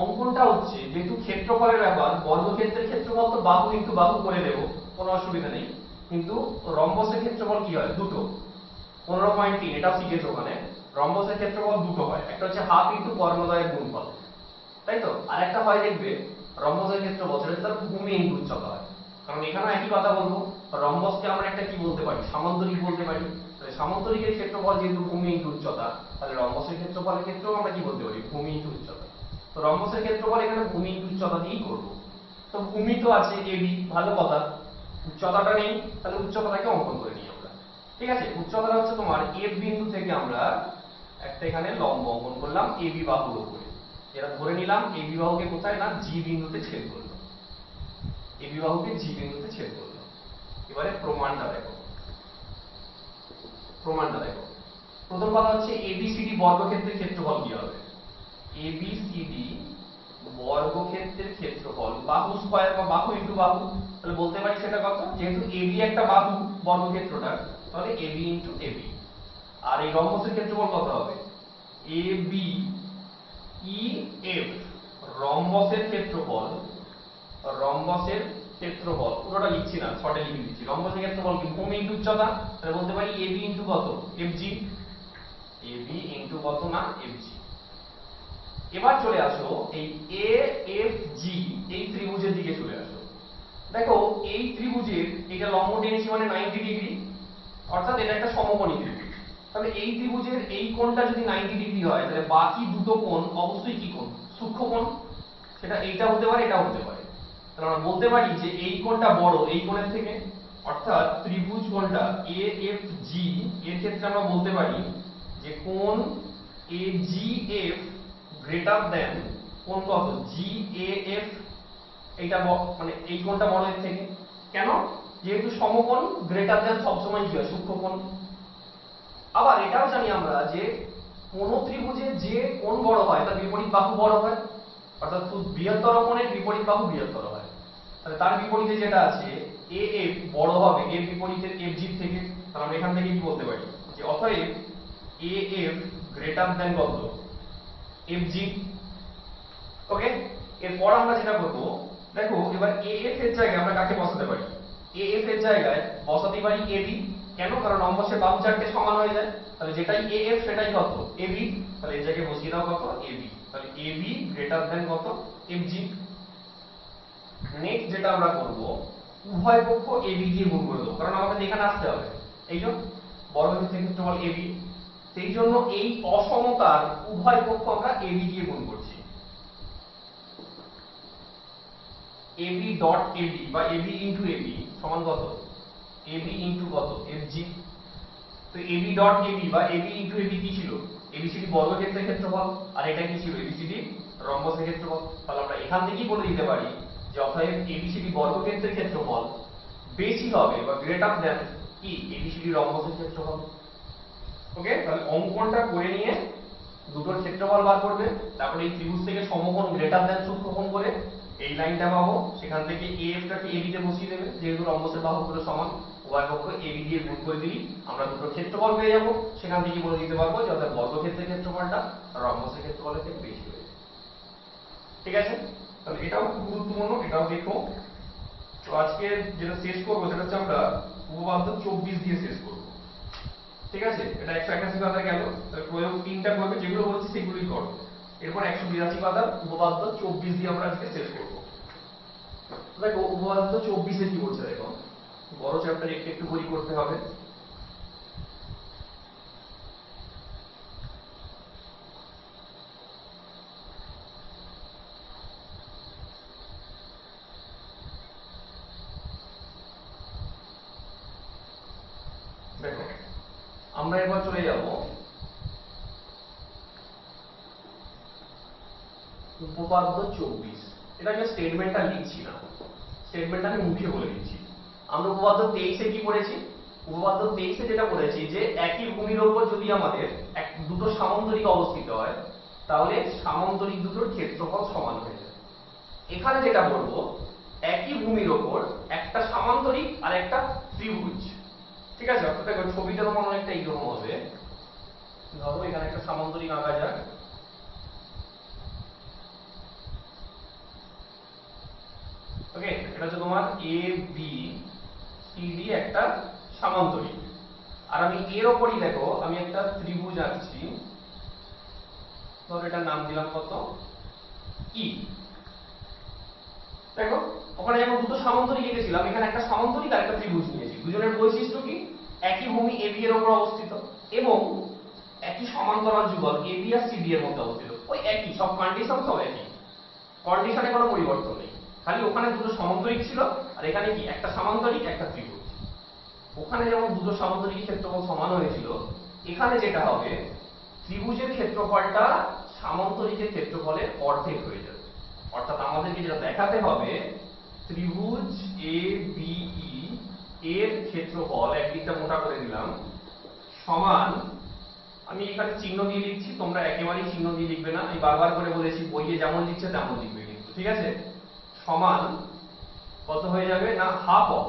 Speaker 1: অঙ্কনটা হচ্ছে, যেহেতু ক্ষেত্রফলের ব্যাপার, বর্গক্ষেত্রের ক্ষেত্রফল তো বাহু ইনটু বাহু করে দেবো, কোনো অসুবিধা নেই। কিন্তু রম্বসের ক্ষেত্রফল কি হয়, দুটো। 15.3 এটাও শিখেছো ওখানে। রম্বসের ক্ষেত্রফল দুটো হয়, একটা হচ্ছে হাফ ইনটু কর্ণদ্বয়ের গুণফল, তাই তো। আর একটা হয় দেখবে রম্বসের ক্ষেত্রফল, সেটা তার ভূমি ইনটু উচ্চতা হয়। কারণ এখানেও একই কথা বলবো, রম্বসকে আমরা একটা কি বলতে পারি, সামান্তরিক বলতে পারি। তাহলে সামান্তরিকের ক্ষেত্রফল যেহেতু ভূমি ইনটু উচ্চতা, তাহলে রম্বসের ক্ষেত্রফলের ক্ষেত্রেও আমরা কি বলতে পারি, ভূমি ইনটু উচ্চতা। তো রম্বসের ক্ষেত্রফল এখানে ভূমি ইনটু উচ্চতা দিয়েই করব। তো ভূমি তো আছে এবি, ভালো কথা। উচ্চতাটা নেই, তাহলে উচ্চতাটাকে অঙ্কন করে নিই আমরা। ঠিক আছে, উচ্চতাটা হচ্ছে তোমার এফ বিন্দু থেকে আমরা একটা এখানে লম্ব অঙ্কন করলাম এবি বাহুর উপরে। এটা ধরে নিলাম এবি বাহুকে কোথায়, না জি বিন্দুতে ছেদ করলো। এবি বাহুকে জি বিন্দুতে ছেদ করলো। এবারে প্রমাণটা দেখো। প্রমাণটা দেখো, প্রথম কথা হচ্ছে এবিসিডি বর্গক্ষেত্রের ক্ষেত্রফল কি হবে, এবিসিডি বর্গক্ষেত্রের ক্ষেত্রফল বাহু স্কয়ার বা বাহু ইনটু বাহু। তাহলে বলতে পারি সেটা কত, যেহেতু এবি একটা বাহু বর্গক্ষেত্রটা, তাহলে এবি ইনটু এবি। আর এই রম্বসের ক্ষেত্রফল কত হবে, এবি ই এফ রম্বসের ক্ষেত্রফল পুরোটা লিখছি না, শর্টে লিখে দিচ্ছি। রম্বসের ক্ষেত্রফল কি ভূমি ইনটু উচ্চতা, তাহলে বলতে পারি এবি ইনটু কত এফজি, এবি ইনটু কত না এফজি। এবার চলে আসো এই এ এফ জি এই ত্রিভুজের দিকে চলে আসো। দেখো এই ত্রিভুজের এটা লম্ব টেনেছি মানে 90 ডিগ্রি, অর্থাৎ এটা একটা সমকোণী ত্রিভুজ। তাহলে এই ত্রিভুজের এই কোণটা যদি 90 ডিগ্রি হয়, তাহলে বাকি দুটো কোণ অবশ্যই কি কোণ? সূক্ষ্মকোণ। সেটা এইটা হতে পারে, এটা হতে পারে। তাহলে আমরা বলতে পারি যে এই কোণটা বড় এই কোণের থেকে, অর্থাৎ ত্রিভুজ কোণটা এ এফ জি এর ক্ষেত্রে আমরা বলতে পারি যে কোণ এ জি এফ গ্রেটার দেন কোণ কত জি এ এফ। এইটা মানে এই কোণটা বড় এর থেকে। কেন? যেহেতু সমকোণ গ্রেটার দেন সবসময় কি হয়? সূক্ষ্মকোণ। আবার এটাও জানি আমরা যে কোন ত্রিভুজের যে কোণ বড় হয় তার বিপরীত বাহু বড় হয়, অর্থাৎ বৃহত্তর কোণের বিপরীত বাহু বৃহত্তর হয়। তাহলে তার বিপরীতে যেটা আছে এ এফ বড় হবে এর বিপরীতে এফ জি থেকে। তাহলে আমরা এখান থেকে কি বলতে পারি যে অতএব এ এফ গ্রেটার দেন কত এফ জি। ওকে, এরপর আমরা যেটা করব, দেখো এবার এ এফ এর জায়গায় আমরা কাকে বসাতে পারি? এ এফ এর জায়গায় বসাতে পারি এবি। কেন? কারণ রম্বসের বাহু চারটে সমান হয়ে যায়। তাহলে যেটাই এ এফ সেটাই কত এবি। তাহলে এই জায়গায় বসিয়ে দাও কত এবি। তাহলে এবি গ্রেটার দেন কত এফজি। নেক্সট যেটা আমরা করব, উভয় পক্ষ এবি দিয়ে গুণ করে দেবো, কারণ আমাদের এখানে আসতে হবে। এই জন্য বর্গক্ষেত্রের ক্ষেত্রফল এবি, সেই জন্য এই অসমতার উভয় পক্ষ আমরা এবি দিয়ে গুণ করছি। এবি ডট এবি বা এবি ইনটু এবি সমান কত এবি ইনটু কত এফজি। তো এবি ডট এবি বা এবি ইনটু এবি কি ছিল? এবিসিডি বর্গক্ষেত্রের ক্ষেত্রফল, আর এটা কি ছিল? এবিসিডি রম্বসের ক্ষেত্রফল। তাহলে আমরা এখান থেকেই বলে দিতে পারি যে অতএব এবিসিডি বর্গক্ষেত্রের ক্ষেত্রফল বেশি হবে বা গ্রেটার দ্যান কি এবিসিডি রম্বসের ক্ষেত্রফল। ওকে, তাহলে অঙ্কনটা করে নিয়ে দুটোর ক্ষেত্রফল বার করবে, তারপরে এই ত্রিভুজ থেকে সমকোণ গ্রেটার দ্যান সূক্ষ্মকোণ করে এই লাইনটা পাবো, সেখান থেকে এফ টাকে এবি তে বসিয়ে দেবে, যেহেতু রম্বসের বাহুগুলো সমান উভয় পক্ষ এবি দিয়ে গুণ করে দিই আমরা দুটো ক্ষেত্রফল পেয়ে যাবো। সেখান থেকে বলে দিতে পারবো যে অর্থাৎ বর্গক্ষেত্রের ক্ষেত্রফলটা রম্বসের ক্ষেত্রফলের থেকে বেশি হয়ে যায়। ঠিক আছে, তাহলে এটাও খুব গুরুত্বপূর্ণ, এটাও দেখো। তো আজকে যেটা শেষ করবো সেটা হচ্ছে আমরা উপপাদ্য 24 দিয়ে শেষ করবো। ঠিক আছে, এটা 181 পাতা গেল। তাহলে প্রয়োগ 3টা করবে, যেগুলো বলছি সেগুলোই করো। এরপর 182 পাতা উপপাদ্য 24 দিয়ে আমরা আজকে শেষ করব। দেখো উপপাদ্য 24 এ কি বলছে, দেখো বড় চ্যাপ্টার একটু একটু করে করতে হবে। দেখো আমরা এবার চলে যাব উপপাদ্য 24। এটা আমি স্টেটমেন্টটা লিখছি না, স্টেটমেন্টটা আমি মুখে বলে দিচ্ছি। আমরা উপপাদ্য 23 এ কি পড়েছি? উপপাদ্য 23 এ যেটা পড়েছি যে একই ভূমির উপর যদি আমাদের দুটো সামান্তরিক অবস্থিত হয়, তাহলে সামান্তরিক দুটোর ক্ষেত্রফল সমান হয়ে যায়। এখানে যেটা বলবো, একই ভূমির উপর একটা সামান্তরিক আর একটা ত্রিভুজ। ঠিক আছে, অর্থাৎ দেখো ছবিটা তোমার অনেকটা এইরকম হবে। ধরো এখানে একটা সামান্তরিক আঁকা যাক। ওকে, এটা হচ্ছে তোমার এ বি সি ডি একটা সামান্তরিক, আর আমি এর ওপরই দেখো আমি একটা ত্রিভুজ আঁকছি। ধরো এটার নাম দিলাম কত ই। দেখো ওখানে যেমন দুটো সামান্তরিক এঁকেছিলাম, এখানে একটা সামান্তরিক আর একটা ত্রিভুজ নিয়েছি। দুজনের বৈশিষ্ট্য কি? একই ভূমি এবি এর উপর অবস্থিত এবং একই সমান্তরাল যুগল এবি আর সিডি এর মধ্যে অবস্থিত। ওই একই, সব কন্ডিশন সব একই, কন্ডিশনে কোনো পরিবর্তন নেই। খালি ওখানে দুটো সামান্তরিক ছিল আর এখানে কি একটা সামান্তরিক একটা ত্রিভুজ। ওখানে যেমন দুটো সামান্তরিকের ক্ষেত্রফল সমান হয়েছিল, এখানে যেটা হবে ত্রিভুজের ক্ষেত্রফলটা সামান্তরিকের ক্ষেত্রফলের অর্ধেক হয়ে যাবে। অর্থাৎ আমাদেরকে যেটা দেখাতে হবে ত্রিভুজ এ বি ই এর ক্ষেত্রফল, একদিকটা মোটা করে দিলাম, সমান, আমি এখানে চিহ্ন দিয়ে লিখছি, তোমরা একেবারেই চিহ্ন দিয়ে লিখবে না, আমি বারবার করে বলেছি বইয়ে যেমন লিখছে তেমন লিখবে কিন্তু। ঠিক আছে, সমান কত হয়ে যাবে না হাফ অফ,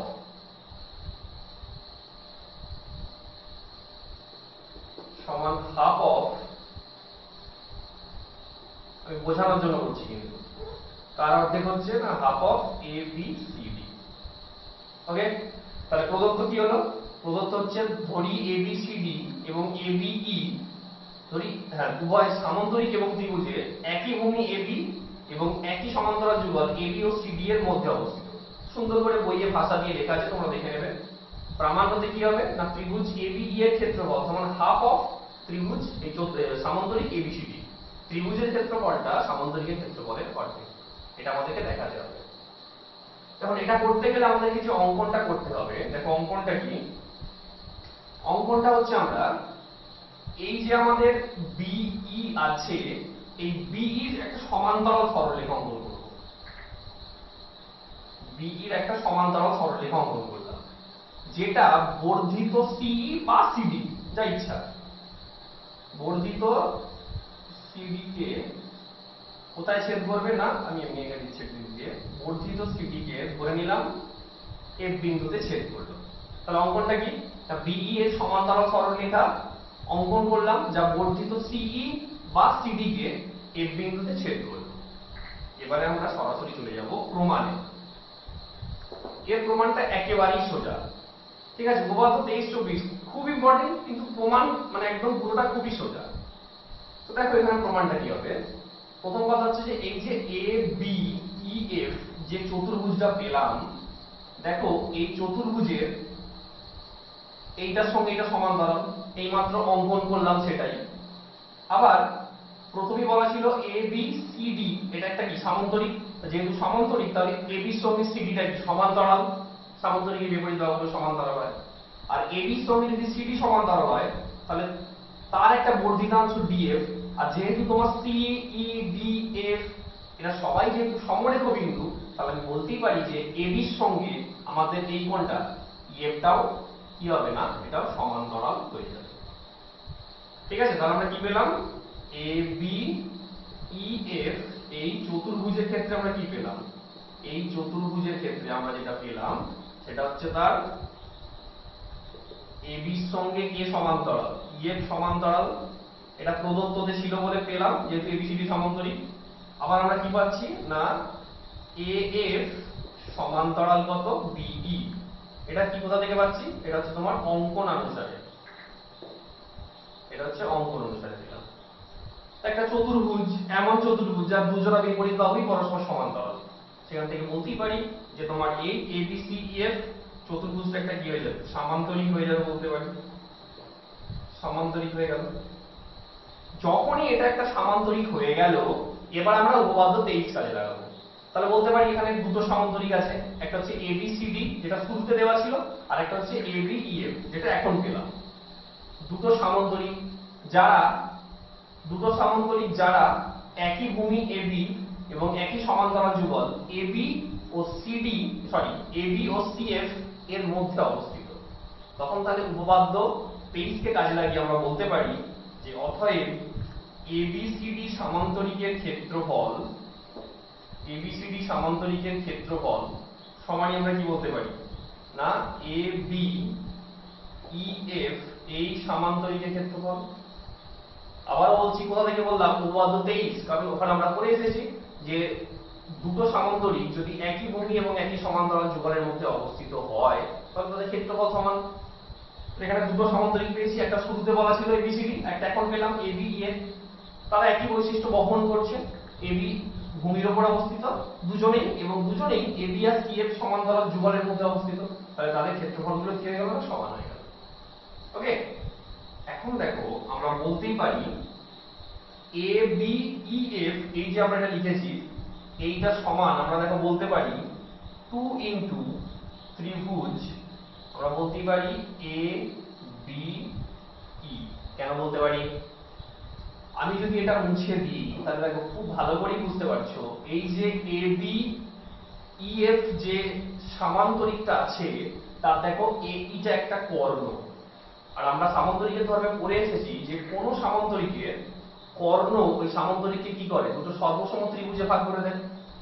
Speaker 1: সমান হাফ অফ, আমি বোঝানোর জন্য বলছি কিন্তু তার অর্ধেক হচ্ছে না half of A B C D. Okay, তাহলে প্রদত্ত কি হলো? প্রদত্ত হচ্ছে ধরি এ বি সি ডি এবং এ বি ই, ধরি হ্যাঁ উভয় সামান্তরিক এবং ত্রিভুজের একই ভূমি এ বি এবং একই সমান্তরাল যুগল A B O C D এর মধ্যে অবস্থিত। সুন্দর করে বইয়ে ভাষা দিয়ে লেখা আছে, তোমরা দেখে নেবে। প্রমাণ হতে কি হবে না ত্রিভুজ এ বি ই এর ক্ষেত্রফল সমান হাফ অফ ত্রিভুজ এই সামান্তরিক এ বি সি ডি। ত্রিভুজের ক্ষেত্রফলটা সামান্তরিকের ক্ষেত্রফলের অর্ধেক, এটা আমাদেরকে দেখাতে হবে। এখন এটা করতে গেলে আমাদেরকে যে অঙ্কনটা করতে হবে, দেখো অঙ্কনটা কি? অঙ্কনটা হচ্ছে আমরা এই যে আমাদের বিই আছে, এই বিইর একটা সমান্তরাল সরলরেখা অঙ্কন করব। বিইর একটা সমান্তরাল সরলরেখা অঙ্কন করলাম, যেটা বর্ধিত সিই বা সিডি যা ইচ্ছা, বর্ধিত সিডি কে কোথায় ছেদ করবে না আমি এমনি এঁকে দিচ্ছি দিয়ে, বর্ধিত সিডি কে ধরে নিলাম এফ বিন্দুতে ছেদ করলো। তাহলে অঙ্কনটা কি? বিই এর সমান্তরাল সরলরেখা অঙ্কন করলাম যা বর্ধিত সিই বা সিডি কে এফ বিন্দুতে ছেদ করলো। এবারে আমরা সরাসরি চলে যাব প্রমাণে। এর প্রমাণটা একেবারেই সোজা, ঠিক আছে? উপপাদ্য 23-24 খুব ইম্পর্টেন্ট, কিন্তু প্রমাণ মানে একদম পুরোটা খুবই সোজা। তো দেখো এখানে প্রমাণটা কি হবে। প্রথম কথা হচ্ছে যে এই যে এ বি ই এফ যে চতুর্ভুজটা পেলাম, দেখো এই চতুর্ভুজের এইটার সঙ্গে এটা সমান্তরাল, এইমাত্র অঙ্কন করলাম সেটাই। আবার প্রথমেই বলা ছিল এ বি সি ডি এটা একটা কি সামান্তরিক, যেহেতু সামান্তরিক তাহলে এ বি সঙ্গে সিডিটা কি সমান্তরাল, সামান্তরিকের বিপরীত বাহুগুলো সমান্তরাল হয়। আর এ বি সঙ্গে যদি সিডি সমান্তরাল হয় তাহলে তার একটা বর্ধিতাংশ ডিএফ, আর যেহেতু তোমার সি ই ডি এফ এরা সবাই যেহেতু সমরেখ বিন্দু, তাহলে আমি বলতেই পারি যে এ বির সঙ্গে আমাদের এই কোণটা ইএফটাও কি হবে না, এটাও সমান্তরাল হয়ে যাবে। ঠিক আছে, তাহলে আমরা কি পেলাম? এ বি ই এফ এই চতুর্ভুজের ক্ষেত্রে আমরা কি পেলাম? এই চতুর্ভুজের ক্ষেত্রে আমরা যেটা পেলাম সেটা হচ্ছে তার এ বির সঙ্গে এ সমান্তরাল, ইএফ সমান্তরাল, এটা প্রদত্ততে ছিল বলে পেলাম যেহেতু এবিসিডি সমান্তরিক। আবার আমরা কি পাচ্ছি না এ এফ সমান্তরাল কত বিই, এটা কি কোথা থেকে পাচ্ছি? এটা হচ্ছে তোমার অঙ্কন অনুসারে, এটা হচ্ছে অঙ্কন অনুসারে দিলাম। একটা চতুর্ভুজ এমন চতুর্ভুজ যার দুজোড়া বিপরীত বাহুই পরস্পর সমান্তরাল, সেখান থেকে বলতেই পারি যে তোমার এই এবিসিএফ চতুর্ভুজটা একটা কি হয়ে যাবে? সামান্তরিক হয়ে যাবে বলতে পারি, সমান্তরিক হয়ে গেল। যখনই এটা একটা সামান্তরিক হয়ে গেল, এবার আমরা উপপাদ্য 23 কাজে লাগাবো। তাহলে বলতে পারি এখানে দুটো সামান্তরিক আছে, একটা হচ্ছে এবিসিডি যেটা শুরুতে দেওয়া ছিল, আর একটা হচ্ছে এবিইএফ যেটা এখন পেলাম। দুটো সামান্তরিক যারা একই ভূমি এবি এবং একই সমান্তরাল যুগল এবি ও সিডি এবি ও সিএফ এর মধ্যে অবস্থিত, তখন তাহলে উপপাদ্য 23 কে কাজে লাগিয়ে আমরা বলতে পারি যে অতএব এবিসিডি সামান্তরিকের ক্ষেত্রফল সমানই আমরা কি বলতে পারি না এ বি ই এফ এই সামান্তরিকের ক্ষেত্রফল। আবার বলছি, কোথা থেকে বললাম? উপপাদ্য 23, কারণ ওখানে আমরা পড়ে এসেছি যে দুটো সামান্তরিক যদি একই ভূমি এবং একই সমান্তরাল যুগলের মধ্যে অবস্থিত হয় তাহলে তাদের ক্ষেত্রফল সমান। এখানে দুটো সামান্তরিক পেয়েছি, একটা শুরুতে বলা ছিল এবিসিডি, একটা এখন পেলাম এবিইএফ। তারা একই বৈশিষ্ট্য বহন করছে, এবি ভূমির উপর অবস্থিত দুজনেই, এবং দুজনেই এবি আর সিএফ সমান্তরাল যুগলের মধ্যে অবস্থিত, তাহলে তাদের ক্ষেত্রফলগুলো কি হয়ে গেল? সমান হয়ে গেল। ওকে, এখন দেখো আমরা বলতেই পারি এ বি ই এফ এই যে আমরা এটা লিখেছি এইটা সমান, আমরা দেখো বলতে পারি 2 ইনটু ত্রিভুজ, আমরা বলতেই পারি এ বি ই। কেন বলতে পারি? আমি যদি এটা মুছে দিই তাহলে দেখো খুব ভালো করেই বুঝতে পারছো এই যে এ বি ই এফ যে সামান্তরিকটা আছে তার দেখো এইটা একটা কর্ণ, আর আমরা সামান্তরিকের ধর্মে পড়ে এসেছি যে কোন সামান্তরিকের কর্ণ ওই সামান্তরিককে কি করে? দুটো সর্বসম ত্রিভুজে ভাগ করে দেয়,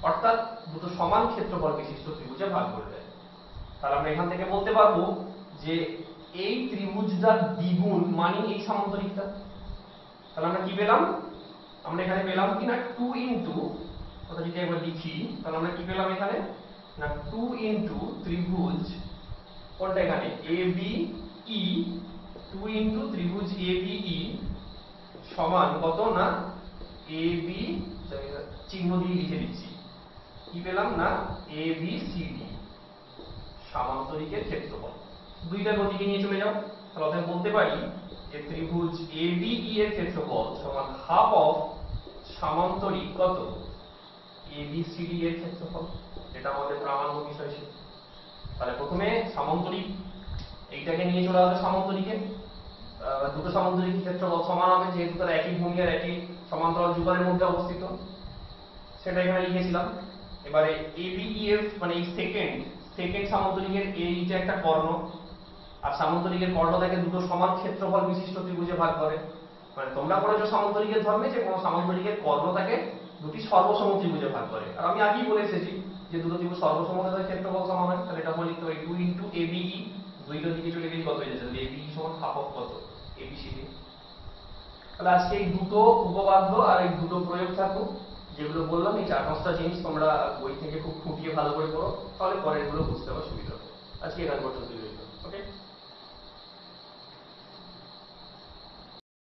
Speaker 1: অর্থাৎ দুটো সমান ক্ষেত্রফল বিশিষ্ট ত্রিভুজে ভাগ করে দেয়। তাহলে আমরা এখান থেকে বলতে পারবো যে এই ত্রিভুজটার দ্বিগুণ মানে এই সামান্তরিকটা। তাহলে আমরা কি পেলাম? আমরা এখানে পেলাম কি না 2 ইনটু ওটা যদি একবার লিখি তাহলে আমরা কি পেলাম এখানে না 2 ইনটু ত্রিভুজ কোনটা এখানে ABE 2 ইনটু ত্রিভুজ ABE সমান কত না AB চিহ্ন দিয়ে লিখে দিচ্ছি কি পেলাম না ABCD সামান্তরিকের ক্ষেত্রফল। দুইটা গতিকে নিয়ে চলে যাও তাহলে অতএব বলতে পারি যে ত্রিভুজ ABE এর ক্ষেত্রফল সমান হাফ অফ সামান্তরিক কত ABCD এর ক্ষেত্রফল, এটা আমাদের প্রামাণ্য বিষয় ছিল। তাহলে প্রথমে সামান্তরিক এইটাকে নিয়ে চলে আসবে সামান্তরিকে, দুটো সামান্তরিকের ক্ষেত্রফল সমান হবে যেহেতু তারা একই ভূমি আর একই সমান্তরাল যুগলের মধ্যে অবস্থিত, সেটা এখানে লিখেছিলাম। এবারে ABEF মানে এই সেকেন্ড সামান্তরিকের এইটা একটা কর্ণ, আর সামান্তরিকের কর্ণটাকে দুটো সমান ক্ষেত্রফল বিশিষ্ট ত্রিভুজে ভাগ করে। মানে তোমরা পড়েছো সামান্তরিকের ধর্মে যে কোনো সামান্তরিকের কর্ণটাকে দুটি সর্বসম ত্রিভুজে ভাগ করে, আর আমি আগেই বলে এসেছি যে দুটো ত্রিভুজ সর্বসম হলে ক্ষেত্রফল সমান হয়। তাহলে এটা আমরা লিখতে পারি 2 ইনটু ABE, দুইটা দিকে চলে গেলে কত হয়ে যাচ্ছে ABE সমান হাফ অফ কত ABCD। তাহলে আজকে এই দুটো উপপাদ্য আর এই দুটো প্রয়োগ থাকুক, যেগুলো বললাম এই 4-5টা জিনিস তোমরা বই থেকে খুব খুঁটিয়ে ভালো করে পড়ো, তাহলে পরের গুলো বুঝতে পারো সুবিধা হবে। আজকে এখান পর্যন্ত।